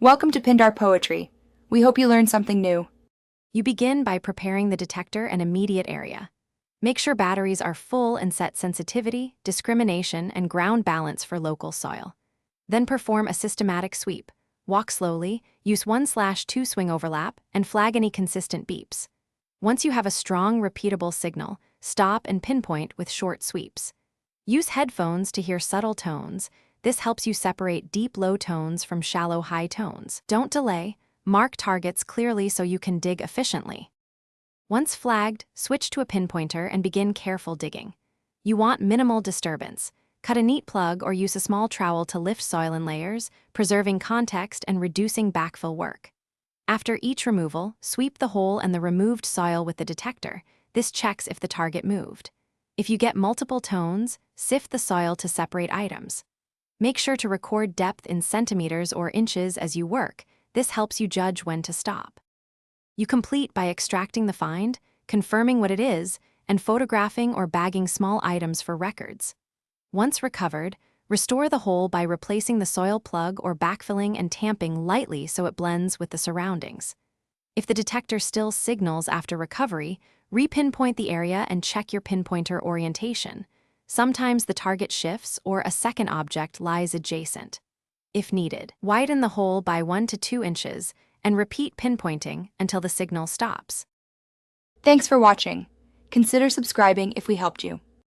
Welcome to Pindar Poetry. We hope you learned something new. You begin by preparing the detector and immediate area. Make sure batteries are full and set sensitivity, discrimination, and ground balance for local soil. Then perform a systematic sweep. Walk slowly, use 1/2 swing overlap, and flag any consistent beeps. Once you have a strong, repeatable signal, stop and pinpoint with short sweeps. Use headphones to hear subtle tones. This helps you separate deep low tones from shallow high tones. Don't delay. Mark targets clearly so you can dig efficiently. Once flagged, switch to a pinpointer and begin careful digging. You want minimal disturbance. Cut a neat plug or use a small trowel to lift soil in layers, preserving context and reducing backfill work. After each removal, sweep the hole and the removed soil with the detector. This checks if the target moved. If you get multiple tones, sift the soil to separate items. Make sure to record depth in centimeters or inches as you work. This helps you judge when to stop. You complete by extracting the find, confirming what it is, and photographing or bagging small items for records. Once recovered, restore the hole by replacing the soil plug or backfilling and tamping lightly so it blends with the surroundings. If the detector still signals after recovery, re-pinpoint the area and check your pinpointer orientation. Sometimes the target shifts or a second object lies adjacent. If needed, widen the hole by 1 to 2 inches and repeat pinpointing until the signal stops. Thanks for watching. Consider subscribing if we helped you.